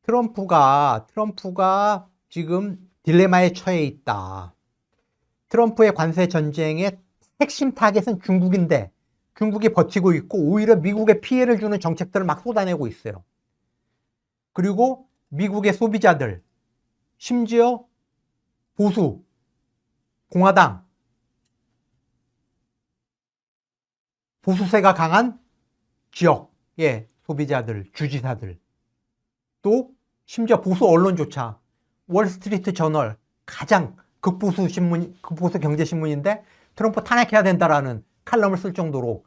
트럼프가 지금 딜레마에 처해 있다. 트럼프의 관세 전쟁의 핵심 타겟은 중국인데 중국이 버티고 있고 오히려 미국에 피해를 주는 정책들을 막 쏟아내고 있어요. 그리고 미국의 소비자들, 심지어 보수, 공화당, 보수세가 강한 지역의 소비자들, 주지사들, 또 심지어 보수 언론조차 월스트리트 저널 가장 극보수 신문, 극보수 경제신문인데 트럼프 탄핵해야 된다라는 칼럼을 쓸 정도로,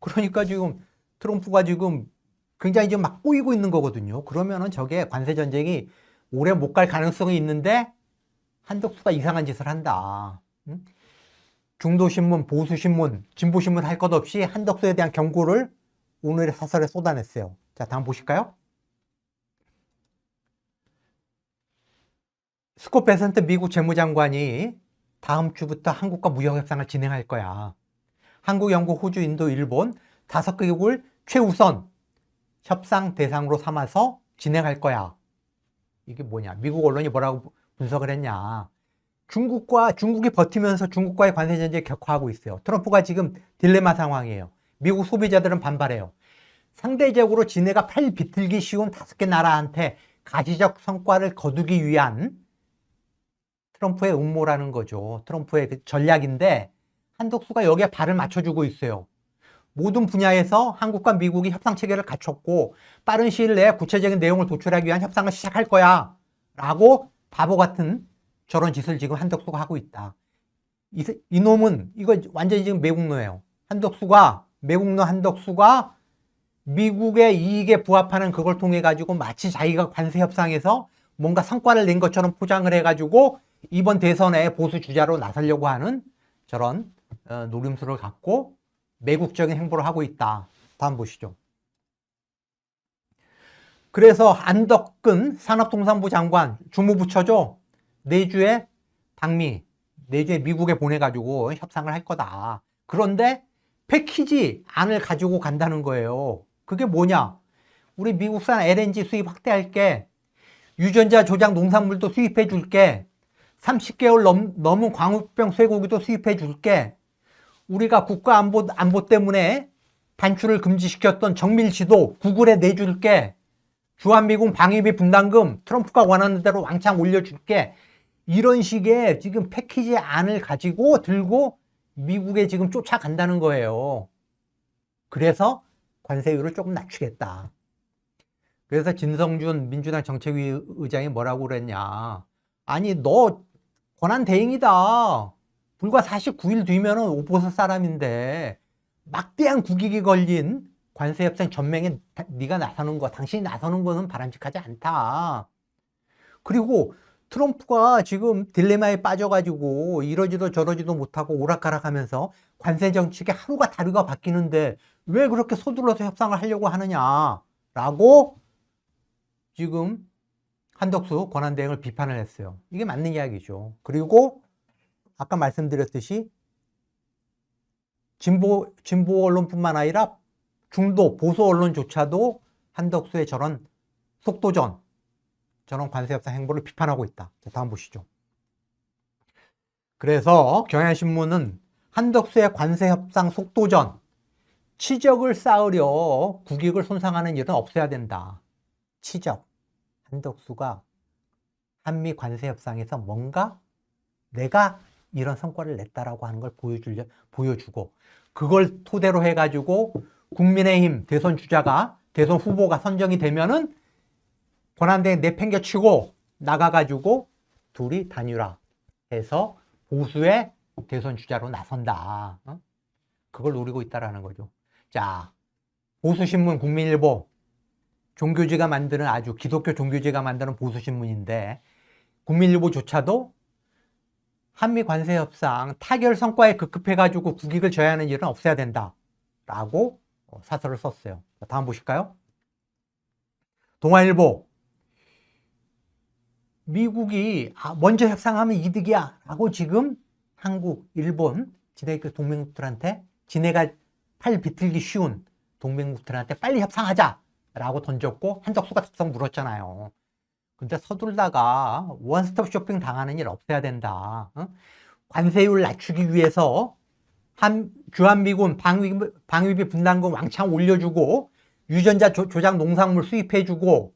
그러니까 지금 트럼프가 지금 굉장히 지금 막 꼬이고 있는 거거든요. 그러면은 저게 관세 전쟁이 오래 못 갈 가능성이 있는데 한덕수가 이상한 짓을 한다. 중도신문, 보수신문, 진보신문 할 것 없이 한덕수에 대한 경고를 오늘의 사설에 쏟아냈어요. 자, 다음 보실까요? 스콧 베센트 미국 재무장관이 다음 주부터 한국과 무역협상을 진행할 거야. 한국, 영국, 호주, 인도, 일본 5개국을 최우선 협상 대상으로 삼아서 진행할 거야. 이게 뭐냐? 미국 언론이 뭐라고 분석을 했냐? 중국이 버티면서 중국과의 관세 전쟁이 격화하고 있어요. 트럼프가 지금 딜레마 상황이에요. 미국 소비자들은 반발해요. 상대적으로 지네가 팔 비틀기 쉬운 5개 나라한테 가시적 성과를 거두기 위한 트럼프의 음모라는 거죠. 트럼프의 그 전략인데 한덕수가 여기에 발을 맞춰주고 있어요. 모든 분야에서 한국과 미국이 협상 체계를 갖췄고 빠른 시일 내에 구체적인 내용을 도출하기 위한 협상을 시작할 거야 라고 바보 같은 저런 짓을 지금 한덕수가 하고 있다. 이놈은 이거 완전히 지금 매국노예요. 매국노 한덕수가 미국의 이익에 부합하는 그걸 통해 가지고 마치 자기가 관세 협상에서 뭔가 성과를 낸 것처럼 포장을 해 가지고 이번 대선에 보수 주자로 나서려고 하는 저런 노림수를 갖고 매국적인 행보를 하고 있다. 다음 보시죠. 그래서 안덕근 산업통상부 장관, 주무부처죠. 내주에 미국에 보내가지고 협상을 할 거다. 그런데 패키지 안을 가지고 간다는 거예요. 그게 뭐냐? 우리 미국산 LNG 수입 확대할게. 유전자 조작 농산물도 수입해 줄게. 30개월 넘은 광우병 쇠고기도 수입해 줄게. 우리가 국가 안보 때문에 반출을 금지시켰던 정밀지도 구글에 내줄게. 주한미군 방위비 분담금 트럼프가 원하는 대로 왕창 올려줄게. 이런 식의 지금 패키지 안을 가지고 들고 미국에 지금 쫓아간다는 거예요. 그래서 관세율을 조금 낮추겠다. 그래서 진성준 민주당 정책위 의장이 뭐라고 그랬냐. 아니, 너 권한대행이다. 불과 49일 뒤면은 오보스 사람인데 막대한 국익이 걸린 관세협상 전맹에 네가 나서는 거, 당신이 나서는 거는 바람직하지 않다. 그리고 트럼프가 지금 딜레마에 빠져가지고 이러지도 저러지도 못하고 오락가락하면서 관세 정책에 하루가 다르가 바뀌는데 왜 그렇게 서둘러서 협상을 하려고 하느냐라고 지금 한덕수 권한대행을 비판을 했어요. 이게 맞는 이야기죠. 그리고 아까 말씀드렸듯이 진보 언론뿐만 아니라 중도 보수 언론조차도 한덕수의 저런 속도전, 저런 관세협상 행보를 비판하고 있다. 자, 다음 보시죠. 그래서 경향신문은 한덕수의 관세협상 속도전, 치적을 쌓으려 국익을 손상하는 일은 없어야 된다. 치적. 한덕수가 한미 관세협상에서 뭔가 내가 이런 성과를 냈다라고 하는 걸 보여주고 그걸 토대로 해가지고 국민의힘 대선 후보가 선정이 되면은 권한대행 내팽겨치고 나가가지고 둘이 단일화해서 보수의 대선 주자로 나선다. 그걸 노리고 있다라는 거죠. 자, 보수신문 국민일보, 종교지가 만드는 아주 기독교 종교지가 만드는 보수신문인데 국민일보조차도 한미 관세협상 타결 성과에 급급해가지고 국익을 져야 하는 일은 없어야 된다라고 사설을 썼어요. 다음 보실까요? 동아일보, 미국이 먼저 협상하면 이득이야 라고 지금 한국, 일본, 지네 동맹국들한테 지네가 팔 비틀기 쉬운 동맹국들한테 빨리 협상하자 라고 던졌고 한덕수가 덕성 물었잖아요. 근데 서둘다가 원스톱 쇼핑 당하는 일 없어야 된다. 관세율 낮추기 위해서 주한미군 방위비 분담금 왕창 올려주고 유전자 조작 농산물 수입해주고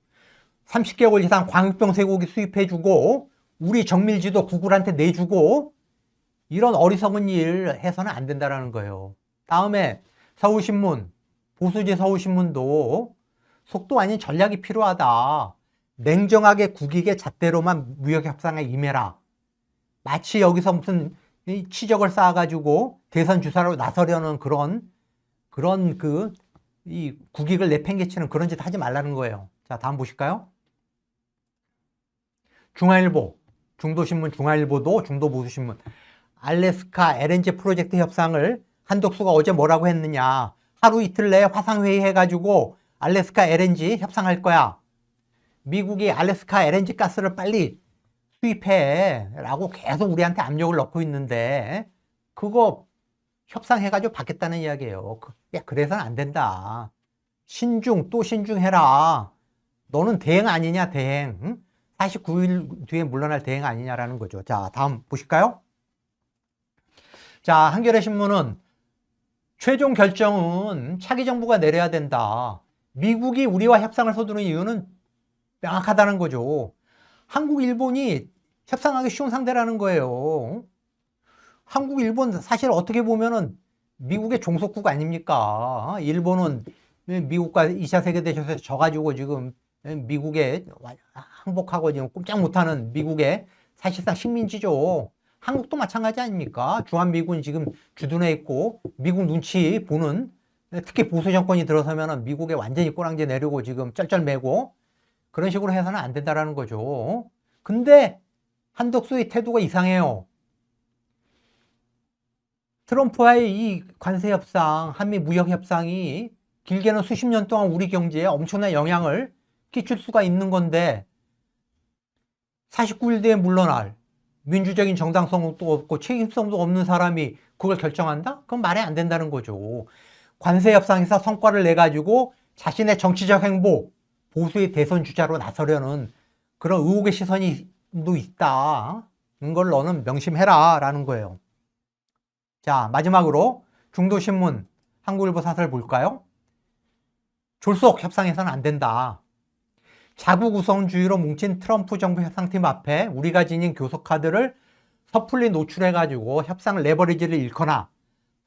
30개월 이상 광육병 쇠고기 수입해주고 우리 정밀지도 구글한테 내주고 이런 어리석은 일 해서는 안 된다는 거예요. 다음에 서울신문, 보수지 서울신문도 속도 아닌 전략이 필요하다. 냉정하게 국익의 잣대로만 무역협상에 임해라. 마치 여기서 무슨 치적을 쌓아가지고 대선 주사로 나서려는 그런 이 국익을 내팽개치는 그런 짓 하지 말라는 거예요. 자, 다음 보실까요? 중앙일보, 중도신문 중앙일보도 중도보수신문. 알래스카 LNG 프로젝트 협상을 한덕수가 어제 뭐라고 했느냐. 하루 이틀 내에 화상회의 해가지고 알래스카 LNG 협상할 거야. 미국이 알래스카 LNG 가스를 빨리 수입해 라고 계속 우리한테 압력을 넣고 있는데 그거 협상해가지고 받겠다는 이야기예요. 야, 그래서는 안 된다. 신중 또 신중해라. 너는 대행 아니냐, 대행. 응? 49일 뒤에 물러날 대행 아니냐라는 거죠. 자, 다음 보실까요? 자, 한겨레 신문은 최종 결정은 차기 정부가 내려야 된다. 미국이 우리와 협상을 서두르는 이유는 명확하다는 거죠. 한국, 일본이 협상하기 쉬운 상대라는 거예요. 한국, 일본 사실 어떻게 보면은 미국의 종속국 아닙니까? 일본은 미국과 2차 세계대전에서 져가지고 지금 미국에 항복하고 지금 꼼짝 못하는 미국의 사실상 식민지죠. 한국도 마찬가지 아닙니까? 주한미군 지금 주둔해 있고 미국 눈치 보는, 특히 보수 정권이 들어서면 미국에 완전히 꼬랑지 내리고 지금 쩔쩔매고 그런 식으로 해서는 안 된다라는 거죠. 근데 한덕수의 태도가 이상해요. 트럼프와의 이 관세 협상, 한미 무역 협상이 길게는 수십 년 동안 우리 경제에 엄청난 영향을 끼칠 수가 있는 건데 49일 뒤에 물러날 민주적인 정당성도 없고 책임성도 없는 사람이 그걸 결정한다? 그건 말이 안 된다는 거죠. 관세 협상에서 성과를 내가지고 자신의 정치적 행보, 보수의 대선 주자로 나서려는 그런 의혹의 시선이 있다. 이걸 너는 명심해라 라는 거예요. 자, 마지막으로 중도신문 한국일보 사설 볼까요? 졸속 협상에서는 안 된다. 자국 우선주의로 뭉친 트럼프 정부 협상팀 앞에 우리가 지닌 교섭카드를 섣불리 노출해가지고 협상 레버리지를 잃거나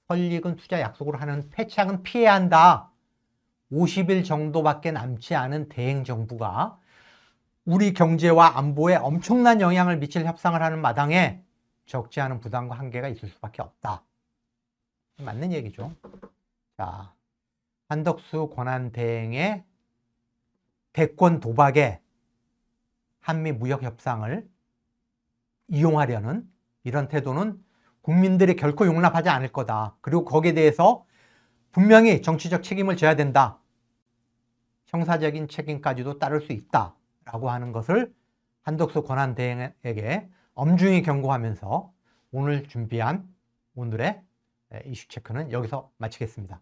설익은 투자 약속을 하는 패착은 피해야 한다. 50일 정도밖에 남지 않은 대행정부가 우리 경제와 안보에 엄청난 영향을 미칠 협상을 하는 마당에 적지 않은 부담과 한계가 있을 수밖에 없다. 맞는 얘기죠. 자, 한덕수 권한대행의 대권 도박에 한미 무역 협상을 이용하려는 이런 태도는 국민들이 결코 용납하지 않을 거다. 그리고 거기에 대해서 분명히 정치적 책임을 져야 된다. 형사적인 책임까지도 따를 수 있다. 라고 하는 것을 한덕수 권한대행에게 엄중히 경고하면서 오늘 준비한 오늘의 이슈 체크는 여기서 마치겠습니다.